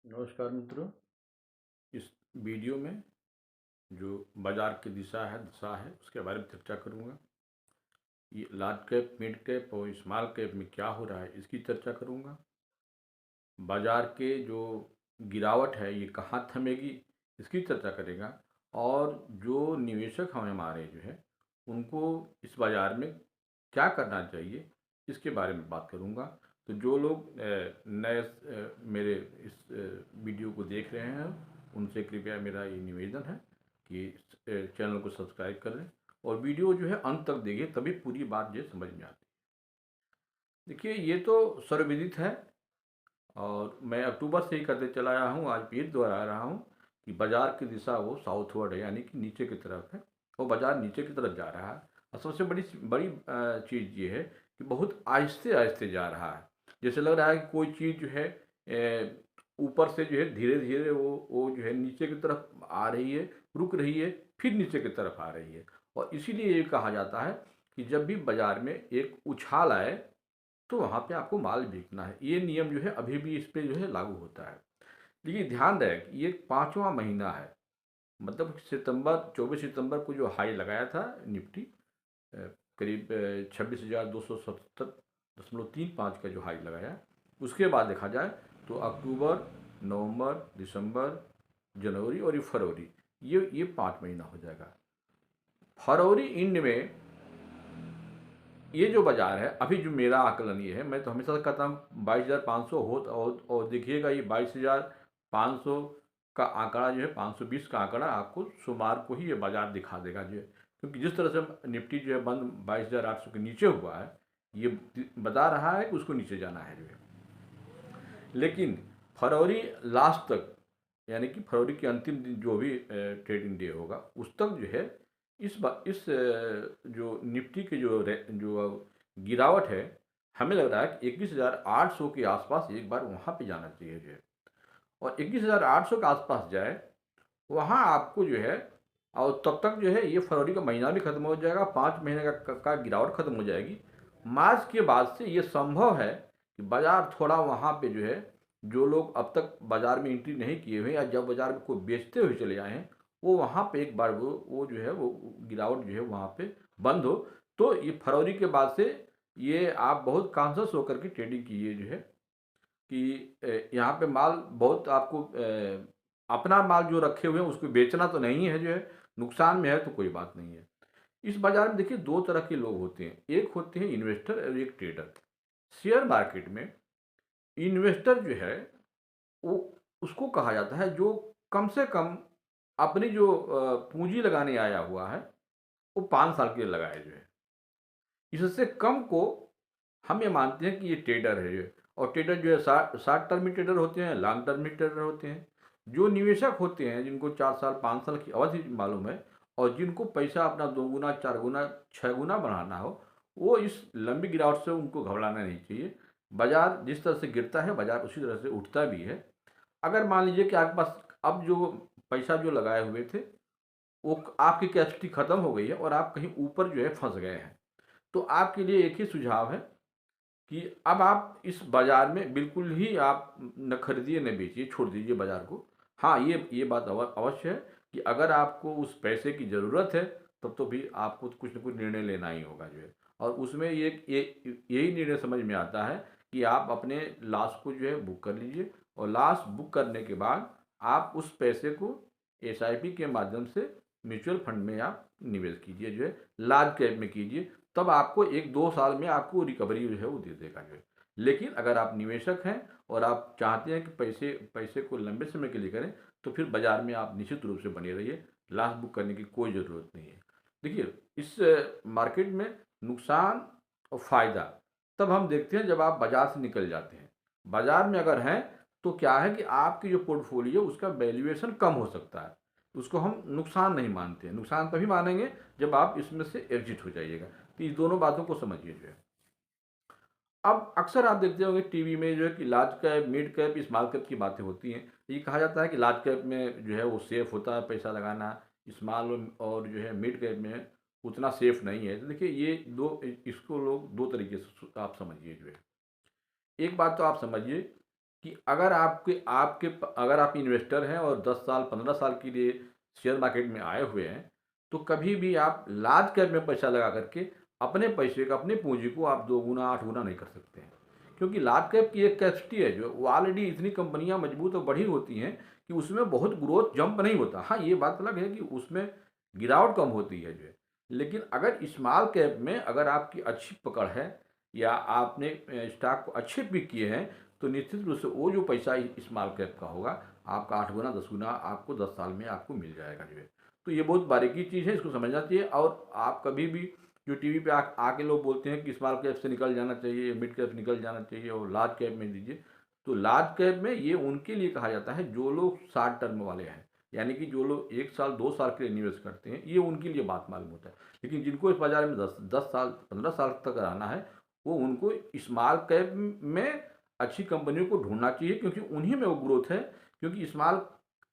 नमस्कार मित्रों। इस वीडियो में जो बाजार की दशा है उसके बारे में चर्चा करूंगा। ये लार्ज कैप, मिड कैप और स्मॉल कैप में क्या हो रहा है इसकी चर्चा करूंगा। बाजार के जो गिरावट है ये कहाँ थमेगी इसकी चर्चा करेगा। और जो निवेशक हैं हमारे जो है उनको इस बाजार में क्या करना चाहिए इसके बारे में बात करूंगा। तो जो लोग नए मेरे इस वीडियो को देख रहे हैं उनसे कृपया मेरा ये निवेदन है कि चैनल को सब्सक्राइब कर लें और वीडियो जो है अंत तक देखिए, तभी पूरी बात जो समझ में आती है। देखिए, ये तो सर्वविदित है और मैं अक्टूबर से ही करते चला आया हूँ, आज फिर दोहरा रहा हूँ कि बाजार की दिशा वो साउथवर्ड है, यानी कि नीचे की तरफ है और बाजार नीचे की तरफ जा रहा है। और सबसे बड़ी बड़ी चीज़ ये है कि बहुत आहिस्ते आहिस्ते जा रहा है। जैसे लग रहा है कि कोई चीज़ जो है ऊपर से जो है धीरे धीरे वो जो है नीचे की तरफ आ रही है, रुक रही है, फिर नीचे की तरफ आ रही है। और इसीलिए ये कहा जाता है कि जब भी बाजार में एक उछाल आए तो वहाँ पे आपको माल बेचना है। ये नियम जो है अभी भी इस पे जो है लागू होता है। लेकिन ध्यान रहे कि ये 5वां महीना है, मतलब सितंबर 24 सितंबर को जो हाई लगाया था निफ्टी, करीब 26,277.35 का जो हाई लगाया, उसके बाद देखा जाए तो अक्टूबर, नवंबर, दिसंबर, जनवरी और ये फरवरी, ये 5 महीना हो जाएगा। फरवरी एंड में ये जो बाजार है, अभी जो मेरा आकलन ये है, मैं तो हमेशा कहता हूँ 22,500 हो। और देखिएगा ये 22,500 का आंकड़ा जो है, 520 का आंकड़ा आपको सोमवार को ही ये बाजार दिखा देगा जो है। क्योंकि जिस तरह से निफ्टी जो है बंद 22,800 के नीचे हुआ है, ये बता रहा है कि उसको नीचे जाना है जो है। लेकिन फरवरी लास्ट तक, यानी कि फरवरी के अंतिम दिन जो भी ट्रेडिंग डे होगा उस तक जो है इस जो निफ्टी के जो गिरावट है, हमें लग रहा है कि 21,800 के आसपास एक बार वहाँ पे जाना चाहिए जो है। और 21,800 के आसपास जाए वहाँ आपको जो है, और तब तक जो है ये फरवरी का महीना भी खत्म हो जाएगा, 5 महीने का गिरावट खत्म हो जाएगी। मार्च के बाद से ये संभव है कि बाजार थोड़ा वहाँ पे जो है, जो लोग अब तक बाजार में एंट्री नहीं किए हुए या जब बाजार में कोई बेचते हुए चले आए हैं, वो वहाँ पे एक बार वो जो है वो गिरावट जो है वहाँ पे बंद हो। तो ये फरवरी के बाद से ये आप बहुत कॉन्शियस होकर के ट्रेडिंग कीजिए जो है कि यहाँ पे माल बहुत आपको अपना माल जो रखे हुए हैं उसको बेचना तो नहीं है जो है, नुकसान में है तो कोई बात नहीं है। इस बाजार में देखिए दो तरह के लोग होते हैं, एक होते हैं इन्वेस्टर और एक ट्रेडर। शेयर मार्केट में इन्वेस्टर जो है वो उसको कहा जाता है जो कम से कम अपनी जो पूंजी लगाने आया हुआ है वो 5 साल के लिए लगाए जो है। इससे कम को हम ये मानते हैं कि ये ट्रेडर है ये। और ट्रेडर जो है शार्ट टर्म ट्रेडर होते हैं, लॉन्ग टर्म ट्रेडर होते हैं। जो निवेशक होते हैं जिनको 4 साल 5 साल की अवधि मालूम है और जिनको पैसा अपना 2 गुना 4 गुना 6 गुना बढ़ाना हो, वो इस लंबी गिरावट से उनको घबराना नहीं चाहिए। बाजार जिस तरह से गिरता है बाजार उसी तरह से उठता भी है। अगर मान लीजिए कि आपके पास अब जो पैसा जो लगाए हुए थे वो आपकी कैपेसिटी खत्म हो गई है और आप कहीं ऊपर जो है फंस गए हैं, तो आपके लिए एक ही सुझाव है कि अब आप इस बाजार में बिल्कुल ही आप न खरीदिए न बेचिए, छोड़ दीजिए बाजार को। हाँ, ये बात अवश्य है कि अगर आपको उस पैसे की ज़रूरत है तब तो भी आपको कुछ न कुछ निर्णय लेना ही होगा जो है। और उसमें यही निर्णय समझ में आता है कि आप अपने लॉस को जो है बुक कर लीजिए और लॉस बुक करने के बाद आप उस पैसे को एसआईपी के माध्यम से म्यूचुअल फंड में आप निवेश कीजिए जो है, लार्ज कैप में कीजिए। तब आपको 1-2 साल में आपको रिकवरी जो है वो दे देगा जो है। लेकिन अगर आप निवेशक हैं और आप चाहते हैं कि पैसे पैसे को लंबे समय के लिए करें, तो फिर बाजार में आप निश्चित रूप से बने रहिए, लॉस बुक करने की कोई ज़रूरत नहीं है। देखिए, इस मार्केट में नुकसान और फ़ायदा तब हम देखते हैं जब आप बाजार से निकल जाते हैं। बाजार में अगर हैं तो क्या है कि आपकी जो पोर्टफोलियो उसका वैल्यूएशन कम हो सकता है, उसको हम नुकसान नहीं मानते हैं। नुकसान तभी मानेंगे जब आप इसमें से एग्जिट हो जाइएगा। तो इस दोनों बातों को समझिए जो है। अब अक्सर आप देखते होंगे टीवी में जो है कि large cap, mid cap, small cap की बातें होती हैं। ये कहा जाता है कि लार्ज कैप में जो है वो सेफ होता है पैसा लगाना, स्मॉल और जो है मिड कैप में उतना सेफ नहीं है। तो देखिए ये दो, इसको लोग दो तरीके से आप समझिए जो है। एक बात तो आप समझिए कि अगर आपके आपके अगर आप इन्वेस्टर हैं और 10 साल 15 साल के लिए शेयर मार्केट में आए हुए हैं, तो कभी भी आप लार्ज कैप में पैसा लगा करके अपने पैसे का, अपनी पूंजी को आप 2 गुना 8 गुना नहीं कर सकते हैं। क्योंकि लार्ज कैप की एक कैपेसिटी है, जो वो ऑलरेडी इतनी कंपनियां मजबूत और बढ़ी होती हैं कि उसमें बहुत ग्रोथ जंप नहीं होता। हाँ, ये बात अलग है कि उसमें गिरावट कम होती है जो है। लेकिन अगर स्मॉल कैप में अगर आपकी अच्छी पकड़ है या आपने स्टॉक को अच्छे पिक किए हैं, तो निश्चित रूप से वो जो पैसा स्मॉल कैप का होगा, आपका 8 गुना 10 गुना आपको 10 साल में आपको मिल जाएगा जो है। तो ये बहुत बारीकी चीज़ है, इसको समझना चाहिए। और आप कभी भी जो टीवी पे आके लोग बोलते हैं कि स्मॉल कैप से निकल जाना चाहिए, मिड कैप से निकल जाना चाहिए और लार्ज कैप में दीजिए, तो लार्ज कैप में ये उनके लिए कहा जाता है जो लोग शॉर्ट टर्म वाले हैं, यानी कि जो लोग 1 साल 2 साल के लिए निवेश करते हैं, ये उनके लिए बात मालूम होता है। लेकिन जिनको इस बाजार में 10 साल 15 साल तक रहना है, वो उनको स्मॉल कैप में अच्छी कंपनियों को ढूंढना चाहिए, क्योंकि उन्हीं में वो ग्रोथ है। क्योंकि स्मॉल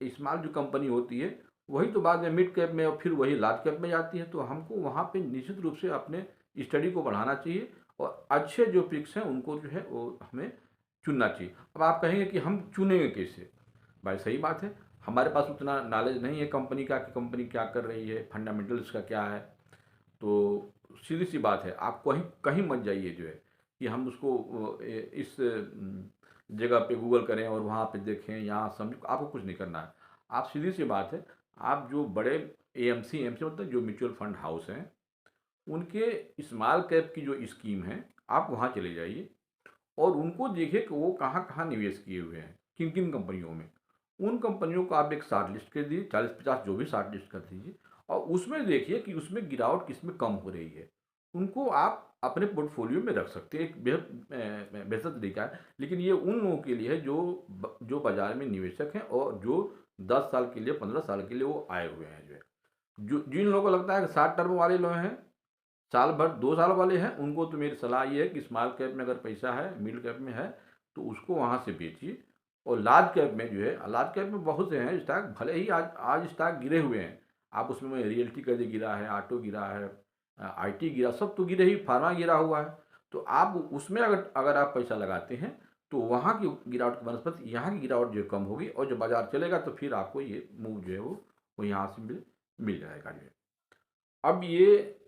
स्मॉल जो कंपनी होती है वही तो बाद में मिड कैप में और फिर वही लार्ज कैप में जाती है। तो हमको वहाँ पे निश्चित रूप से अपने स्टडी को बढ़ाना चाहिए और अच्छे जो पिक्स हैं उनको जो है वो हमें चुनना चाहिए। अब आप कहेंगे कि हम चुनेंगे कैसे? भाई सही बात है, हमारे पास उतना नॉलेज नहीं है कंपनी का कि कंपनी क्या कर रही है, फंडामेंटल्स का क्या है। तो सीधी सी बात है, आप कहीं कहीं मत जाइए जो है कि हम उसको इस जगह पे गूगल करें और वहाँ पे देखें, यहाँ समझ, आपको कुछ नहीं करना है। आप सीधी सी बात है, आप जो बड़े एएमसी एएमसी मतलब जो म्यूचुअल फंड हाउस हैं, उनके स्मॉल कैप की जो स्कीम है, आप वहाँ चले जाइए और उनको देखिए कि वो कहाँ कहाँ निवेश किए हुए हैं, किन किन कंपनियों में। उन कंपनियों को आप एक शार्ट लिस्ट कर दीजिए, 40-50 जो भी शार्ट लिस्ट कर दीजिए, और उसमें देखिए कि उसमें गिरावट किस में कम हो रही है। उनको आप अपने पोर्टफोलियो में रख सकते हैं, एक बेहद बेहतर तरीका है। लेकिन ये उन लोगों के लिए है जो बाजार में निवेशक हैं और जो 10 साल के लिए 15 साल के लिए वो आए हुए हैं जो है। जो जिन लोगों को लगता है कि शॉर्ट टर्म वाले लोग हैं, साल भर 2 साल वाले हैं, उनको तो मेरी सलाह ये है कि स्मॉल कैप में अगर पैसा है, मिड कैप में है, तो उसको वहाँ से बेचिए। और लार्ज कैप में जो है, लार्ज कैप में बहुत से हैं स्टॉक, भले ही आज आज स्टॉक गिरे हुए हैं। आप उसमें रियल्टी का गिरा है, ऑटो गिरा है, आईटी गिरा, सब तो गिरे ही, फार्मा गिरा हुआ है। तो आप उसमें अगर अगर आप पैसा लगाते हैं, तो वहाँ की गिरावट की बनस्पत यहाँ की गिरावट जो है कम होगी, और जब बाजार चलेगा तो फिर आपको ये मूव जो है वो यहाँ से मिल मिल जाएगा जो है। अब ये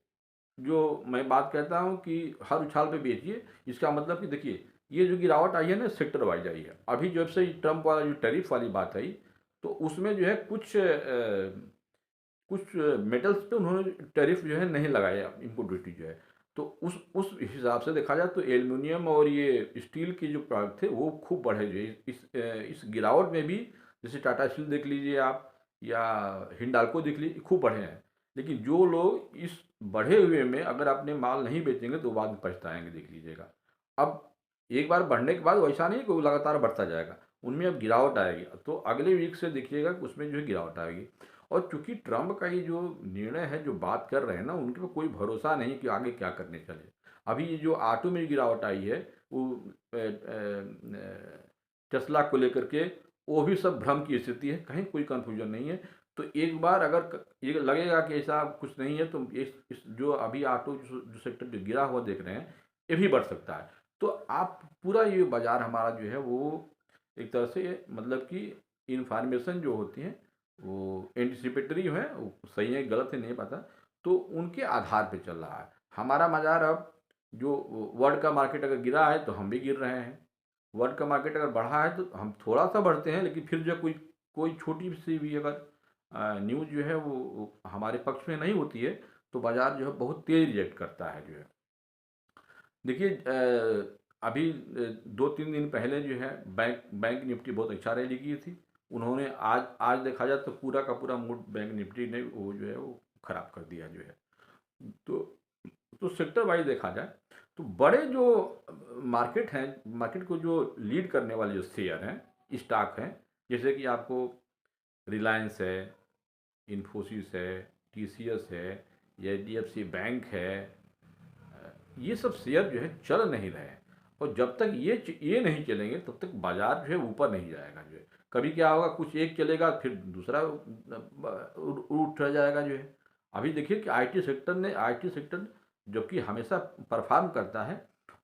जो मैं बात कहता हूँ कि हर उछाल पे बेचिए, इसका मतलब कि देखिए, ये जो गिरावट आई है ना, सेक्टर वाइज आई है। अभी जब से ट्रम्प वाला जो टैरिफ वाली बात आई, तो उसमें जो है कुछ मेटल्स पे उन्होंने टैरिफ जो है नहीं लगाया, इम्पोर्ट ड्यूटी जो है। तो उस हिसाब से देखा जाए तो एल्युमिनियम और ये स्टील के जो प्रोडक्ट थे वो खूब बढ़े जो है। इस गिरावट में भी, जैसे टाटा स्टील देख लीजिए आप, या हिंडाल्को देख लीजिए, खूब बढ़े हैं। लेकिन जो लोग इस बढ़े हुए में अगर अपने माल नहीं बेचेंगे तो बाद में पछताएंगे, देख लीजिएगा। अब एक बार बढ़ने के बाद वैसा नहीं कि वो लगातार बढ़ता जाएगा, उनमें अब गिरावट आएगी। तो अगले वीक से देखिएगा कि उसमें जो है गिरावट आएगी। और चूंकि ट्रम्प का ये जो निर्णय है, जो बात कर रहे हैं ना, उनके पे कोई भरोसा नहीं कि आगे क्या करने चले। अभी ये जो ऑटो में गिरावट आई है, वो टेस्ला को लेकर के, वो भी सब भ्रम की स्थिति है, कहीं कोई कंफ्यूजन नहीं है। तो एक बार अगर ये लगेगा कि ऐसा कुछ नहीं है, तो इस जो अभी ऑटो जो सेक्टर जो गिरा हुआ देख रहे हैं, ये भी बढ़ सकता है। तो आप पूरा ये बाजार हमारा जो है वो एक तरह से, मतलब कि इंफॉर्मेशन जो होती है वो एंटिसिपेटरी है, वो सही है गलत है नहीं पता, तो उनके आधार पे चल रहा है हमारा बाजार। अब जो वर्ल्ड का मार्केट अगर गिरा है तो हम भी गिर रहे हैं, वर्ल्ड का मार्केट अगर बढ़ा है तो हम थोड़ा सा बढ़ते हैं। लेकिन फिर जो कोई कोई छोटी सी भी अगर न्यूज़ जो है वो हमारे पक्ष में नहीं होती है, तो बाजार जो है बहुत तेज रिएक्ट करता है जो है। देखिए, अभी 2-3 दिन पहले जो है बैंक बैंक निफ्टी बहुत अच्छा रैली की थी। उन्होंने आज देखा जाए तो पूरा का पूरा मूड बैंक निफ्टी ने वो जो है वो खराब कर दिया जो है। तो सेक्टर वाइज देखा जाए तो बड़े जो मार्केट हैं, मार्केट को जो लीड करने वाले जो शेयर हैं, स्टॉक हैं, जैसे कि आपको रिलायंस है, इन्फोसिस है, टीसीएस है, एचडीएफसी बैंक है, ये सब शेयर जो है चल नहीं रहे हैं। और जब तक ये नहीं चलेंगे तब तक बाजार जो है ऊपर नहीं जाएगा जो है। कभी क्या होगा, कुछ एक चलेगा फिर दूसरा उठ जाएगा जो है। अभी देखिए कि आईटी सेक्टर जबकि हमेशा परफॉर्म करता है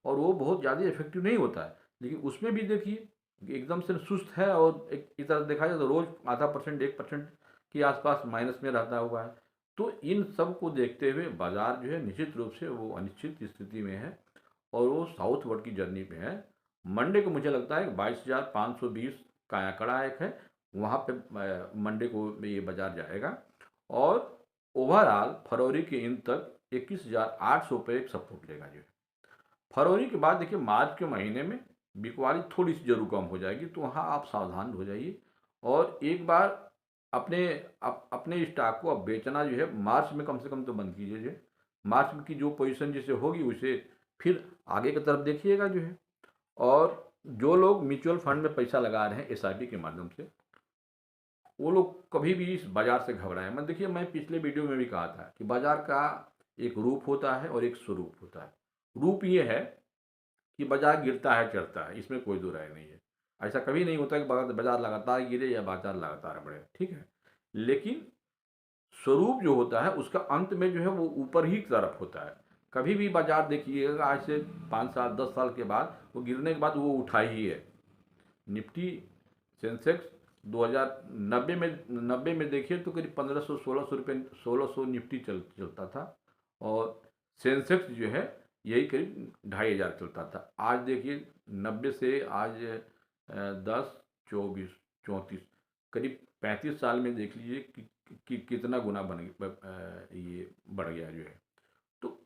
और वो बहुत ज़्यादा इफेक्टिव नहीं होता है, लेकिन उसमें भी देखिए एकदम से सुस्त है और एक तरह देखा जाए तो रोज आधा परसेंट 1% के आसपास माइनस में रहता हुआ है। तो इन सब को देखते हुए बाजार जो है निश्चित रूप से वो अनिश्चित स्थिति में है और वो साउथवर्ड की जर्नी पे है। मंडे को मुझे लगता है 22,520 का आंकड़ा एक है, वहाँ पे मंडे को ये बाजार जाएगा और ओवरऑल फरवरी के एंड तक 21,800 पे एक सपोर्ट लेगा जो है। फरवरी के बाद देखिए मार्च के महीने में बिकवाली थोड़ी सी जरूर कम हो जाएगी, तो वहाँ आप सावधान हो जाइए और एक बार अपने स्टॉक को अब बेचना जो है मार्च में कम से कम तो बंद कीजिए जो है। मार्च की जो पोजीशन जैसे होगी उसे फिर आगे की तरफ देखिएगा जो है। और जो लोग म्यूचुअल फंड में पैसा लगा रहे हैं एसआईपी के माध्यम से, वो लोग कभी भी इस बाजार से घबराएं मत। देखिए मैं पिछले वीडियो में भी कहा था कि बाजार का एक रूप होता है और एक स्वरूप होता है। रूप ये है कि बाजार गिरता है चढ़ता है, इसमें कोई दो राय नहीं है। ऐसा कभी नहीं होता कि बाजार लगातार गिरे या बाजार लगातार बढ़े, ठीक है। लेकिन स्वरूप जो होता है उसका अंत में जो है वो ऊपर ही तरफ होता है। कभी भी बाजार देखिएगा आज से 5 साल 10 साल के बाद वो गिरने के बाद वो उठा ही है। निफ्टी सेंसेक्स 2090 में देखिए तो करीब 1500 1600 रुपये 1600 निफ्टी चलता था और सेंसेक्स जो है यही करीब 2500 चलता था। आज देखिए 90 से आज 10 24 34 करीब 35 साल में देख लीजिए कि कितना गुना ये बढ़ गया जो है। तो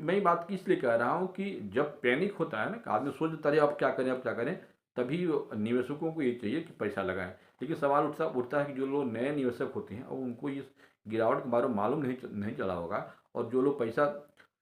मैं ये बात की इसलिए कह रहा हूँ कि जब पैनिक होता है ना, आदमी सोचता है अब क्या करें अब क्या करें, तभी निवेशकों को ये चाहिए कि पैसा लगाएं। लेकिन सवाल उठता है कि जो लोग नए निवेशक होते हैं और उनको इस गिरावट के बारे में मालूम नहीं चला होगा और जो लोग पैसा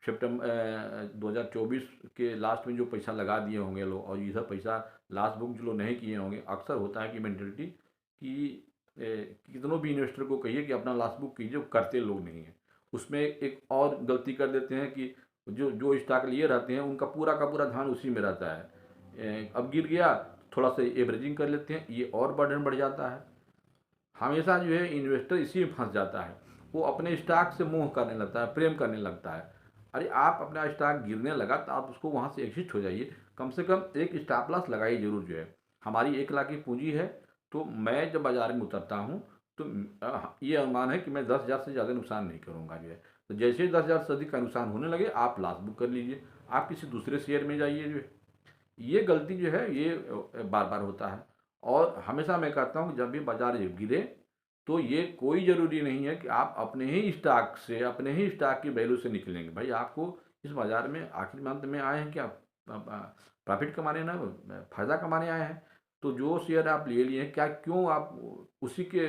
सितंबर 2024 के लास्ट में जो पैसा लगा दिए होंगे लोग और इधर पैसा लास्ट बुक जो लोग नहीं किए होंगे, अक्सर होता है कि मेंटेलिटी कि कितनों भी इन्वेस्टर को कहिए कि अपना लास्ट बुक कीजिए, करते लोग नहीं हैं। उसमें एक और गलती कर देते हैं कि जो जो स्टॉक लिए रहते हैं उनका पूरा का पूरा ध्यान उसी में रहता है। अब गिर गया थोड़ा सा एवरेजिंग कर लेते हैं, ये और बर्डन बढ़ जाता है। हमेशा जो है इन्वेस्टर इसी में फंस जाता है, वो अपने स्टॉक से मोह करने लगता है, प्रेम करने लगता है। अरे आप अपना स्टॉक गिरने लगा तो आप उसको वहाँ से एग्जिट हो जाइए, कम से कम एक स्टॉप लॉस लगाइए जरूर जो है। हमारी 1 लाख की पूंजी है, तो मैं जब बाजार में उतरता हूँ तो ये अनुमान है कि मैं 10,000 से ज़्यादा नुकसान नहीं करूँगा जो है। तो जैसे ही 10,000 से अधिक का नुकसान होने लगे आप लॉस बुक कर लीजिए, आप किसी दूसरे शेयर में जाइए जो है। ये गलती जो है ये बार बार होता है और हमेशा मैं कहता हूँ कि जब भी बाजार गिरे तो ये कोई ज़रूरी नहीं है कि आप अपने ही स्टॉक से अपने ही स्टॉक की वैल्यू से निकलेंगे। भाई आपको इस बाजार में आखिर में अंत में आए हैं क्या प्रॉफिट कमाने ना फ़ायदा कमाने आए हैं। तो जो शेयर आप ले लिए क्या क्यों आप उसी के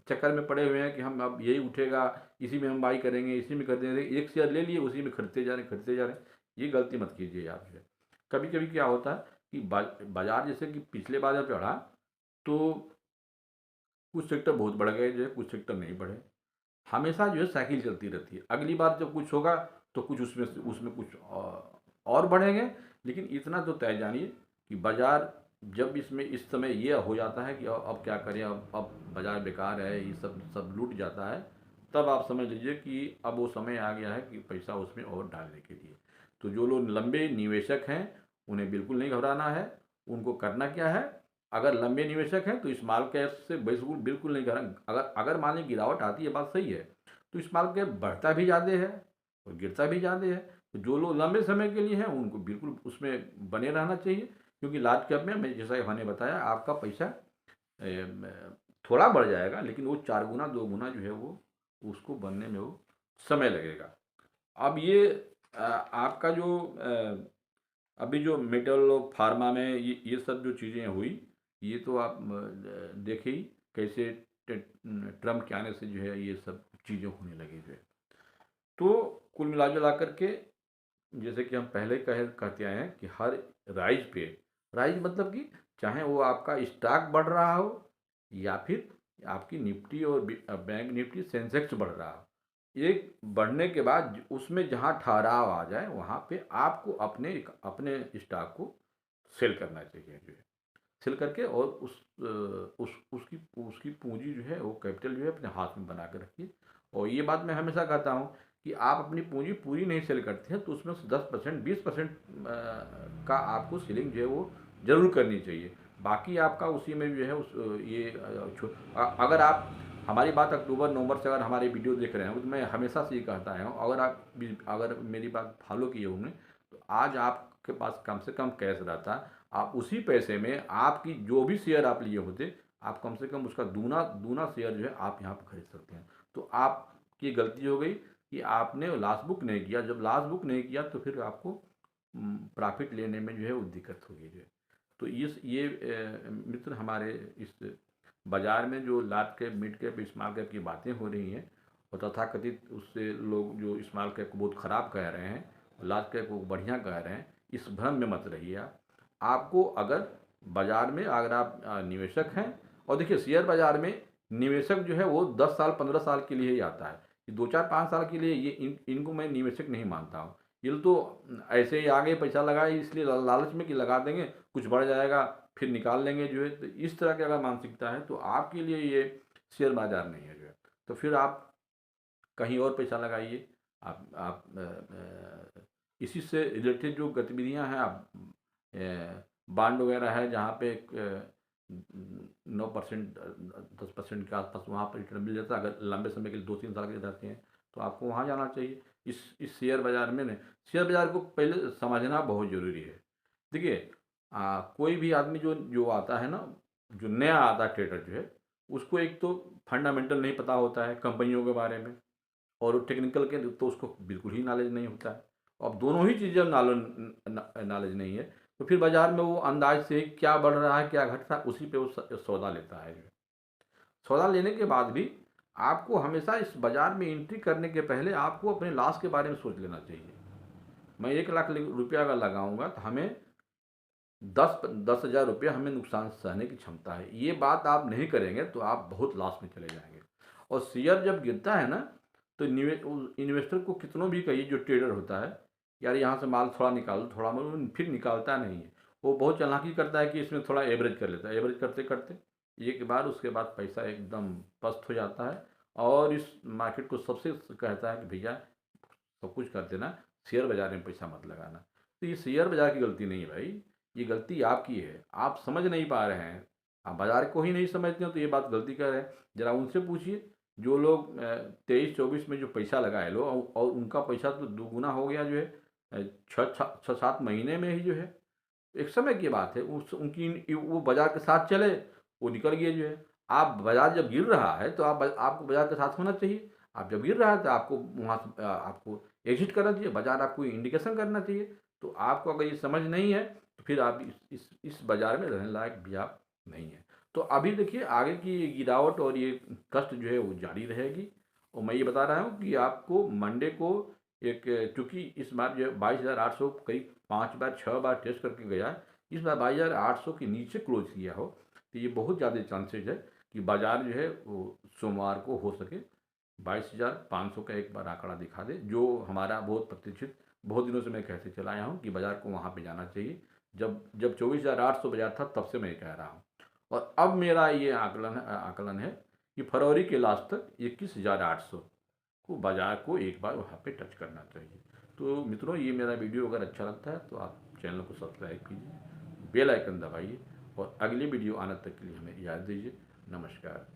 चक्कर में पड़े हुए हैं कि हम अब यही उठेगा इसी में हम बाई करेंगे इसी में कर देंगे, एक शेयर ले लिए उसी में खरीदते जा रहे हैं। ये गलती मत कीजिए आप जो है। कभी कभी क्या होता है कि बाजार जैसे कि पिछले बार जब चढ़ा तो कुछ सेक्टर बहुत बढ़ गए जो है, कुछ सेक्टर नहीं बढ़े। हमेशा जो है साइकिल चलती रहती है, अगली बार जब कुछ होगा तो कुछ उसमें उसमें कुछ और बढ़ेंगे। लेकिन इतना तो तय जानिए कि बाजार जब इसमें इस समय ये हो जाता है कि अब क्या करें, अब बाजार बेकार है, ये सब सब लूट जाता है, तब आप समझ लीजिए कि अब वो समय आ गया है कि पैसा उसमें और डालने के लिए। तो जो लोग लंबे निवेशक हैं उन्हें बिल्कुल नहीं घबराना है। उनको करना क्या है, अगर लंबे निवेशक हैं तो स्मॉल कैप से बिल्कुल बिल्कुल नहीं करना। अगर अगर मान लीजिए गिरावट आती है, बात सही है, तो स्मॉल कैप बढ़ता भी ज़्यादा है और गिरता भी ज़्यादा है। तो जो लोग लंबे समय के लिए हैं उनको बिल्कुल उसमें बने रहना चाहिए, क्योंकि लार्ज कैप में मैं जैसा मैंने बताया आपका पैसा थोड़ा बढ़ जाएगा लेकिन वो 4 गुना 2 गुना जो है वो उसको बनने में वो समय लगेगा। अब ये आपका जो अभी जो मेटल और फार्मा में ये सब जो चीज़ें हुई, ये तो आप देखे ही कैसे ट्रम्प के आने से जो है ये सब चीज़ें होने लगी जो है। तो कुल मिला जुला करके जैसे कि हम पहले कहते आए हैं कि हर राइज पे, राइज मतलब कि चाहे वो आपका स्टॉक बढ़ रहा हो या फिर आपकी निफ्टी और बैंक निफ्टी सेंसेक्स बढ़ रहा हो, एक बढ़ने के बाद उसमें जहाँ ठहराव आ जाए वहाँ पे आपको अपने अपने स्टॉक को सेल करना चाहिए जो है। सेल करके और उसकी उसकी पूंजी जो है वो कैपिटल जो है अपने हाथ में बना के रखिए। और ये बात मैं हमेशा कहता हूँ कि आप अपनी पूंजी पूरी नहीं सेल करते हैं तो उसमें से 10% 20% का आपको सेलिंग जो है वो ज़रूर करनी चाहिए। बाकी आपका उसी में जो है अगर आप हमारी बात अक्टूबर नवंबर से अगर हमारी वीडियो देख रहे हैं तो मैं हमेशा से ये कहता आया हूँ, अगर मेरी बात फॉलो किए होंगे तो आज आपके पास कम से कम कैश रहता, आप उसी पैसे में आपकी जो भी शेयर आप लिए होते, आप कम से कम उसका दूना दूना शेयर जो है आप यहाँ पर खरीद सकते हैं। तो आपकी गलती हो गई कि आपने लास्ट बुक नहीं किया। जब लास्ट बुक नहीं किया तो फिर आपको प्रॉफिट लेने में जो है वो दिक्कत होगी जो है। तो मित्र हमारे इस बाज़ार में जो large cap, mid cap, small cap की बातें हो रही हैं और तथाकथित उससे लोग जो स्मॉल कैप को बहुत ख़राब कह रहे हैं और लार्ज कैप को बढ़िया कह रहे हैं, इस भ्रम में मत रहिए आप। आपको अगर बाज़ार में अगर आप निवेशक हैं, और देखिए शेयर बाज़ार में निवेशक जो है वो 10 साल 15 साल के लिए ही आता है। 2-4-5 साल के लिए इनको मैं निवेशक नहीं मानता हूँ। ये तो ऐसे ही आगे पैसा लगाए इसलिए लालच में कि लगा देंगे, कुछ बढ़ जाएगा फिर निकाल लेंगे जो है। तो इस तरह की अगर मानसिकता है तो आपके लिए ये शेयर बाज़ार नहीं है जो है। तो फिर आप कहीं और पैसा लगाइए। आप इसी से रिलेटेड जो गतिविधियां हैं, आप बॉन्ड वगैरह है जहाँ पे 9% 10% के आसपास वहाँ पर रिटर्न मिल जाता है। अगर लंबे समय के लिए 2-3 साल के लिए रहते हैं तो आपको वहाँ जाना चाहिए। इस शेयर बाज़ार में नहीं, शेयर बाज़ार को पहले समझना बहुत ज़रूरी है। देखिए कोई भी आदमी जो जो आता है ना, जो नया आता है ट्रेडर जो है, उसको एक तो फंडामेंटल नहीं पता होता है कंपनियों के बारे में, और टेक्निकल के तो उसको बिल्कुल ही नॉलेज नहीं होता है। अब दोनों ही चीज़ें नॉलेज नहीं है तो फिर बाज़ार में वो अंदाज से क्या बढ़ रहा है क्या घट रहा है उसी पे वो सौदा लेता है। सौदा लेने के बाद भी आपको हमेशा इस बाज़ार में एंट्री करने के पहले आपको अपने लॉस के बारे में सोच लेना चाहिए। मैं 1 लाख रुपया अगर लगाऊंगा तो हमें 10,000 रुपये हमें नुकसान सहने की क्षमता है। ये बात आप नहीं करेंगे तो आप बहुत लॉस में चले जाएंगे। और शेयर जब गिरता है ना तो इन्वेस्टर को कितनों भी कहिए, जो ट्रेडर होता है, यार यहाँ से माल थोड़ा निकालो थोड़ा माल, फिर निकालता नहीं है। वो बहुत चालाकी करता है कि इसमें थोड़ा एवरेज कर लेता है। एवरेज करते करते एक बार उसके बाद पैसा एकदम पस्त हो जाता है और इस मार्केट को सबसे कहता है कि भैया सब कुछ कर देना, शेयर बाज़ार में पैसा मत लगाना। तो ये शेयर बाज़ार की गलती नहीं है भाई, ये गलती आपकी है। आप समझ नहीं पा रहे हैं, आप बाज़ार को ही नहीं समझते हो तो ये बात गलती कर रहे हैं। ज़रा उनसे पूछिए जो लोग 23-24 में जो पैसा लगाए लो और उनका पैसा तो दुगुना हो गया जो है 6-7 महीने में ही जो है। एक समय की बात है, उस उनकी वो बाज़ार के साथ चले, वो निकल गए जो है। आप बाज़ार जब गिर रहा है तो आपको बाज़ार के साथ होना चाहिए। आप जब गिर रहा है तो आपको वहाँ से आपको एग्ज़िट करना चाहिए, बाज़ार आपको इंडिकेशन करना चाहिए। तो आपको अगर ये समझ नहीं है तो फिर आप इस बाज़ार में रहने लायक भी आप नहीं हैं। तो अभी देखिए आगे की ये गिरावट और ये कष्ट जो है वो जारी रहेगी। और मैं ये बता रहा हूँ कि आपको मंडे को एक, चूँकि इस बार जो है 22,800 करीब 5 बार 6 बार टेस्ट करके गया है, इस बार 22,800 के नीचे क्लोज किया हो तो ये बहुत ज़्यादा चांसेज है कि बाज़ार जो है वो सोमवार को हो सके 22,500 का एक बार आंकड़ा दिखा दे, जो हमारा बहुत प्रतीक्षित, बहुत दिनों से मैं कहते चला आया हूँ कि बाज़ार को वहाँ पे जाना चाहिए। जब जब 24,800 बाज़ार था तब से मैं कह रहा हूँ। और अब मेरा ये आकलन है कि फरवरी के लास्ट तक 21,800 को बाज़ार को एक बार वहाँ पे टच करना चाहिए। तो मित्रों, ये मेरा वीडियो अगर अच्छा लगता है तो आप चैनल को सब्सक्राइब कीजिए, बेल आइकन दबाइए और अगली वीडियो आने तक के लिए हमें इजाज़त दीजिए। नमस्कार।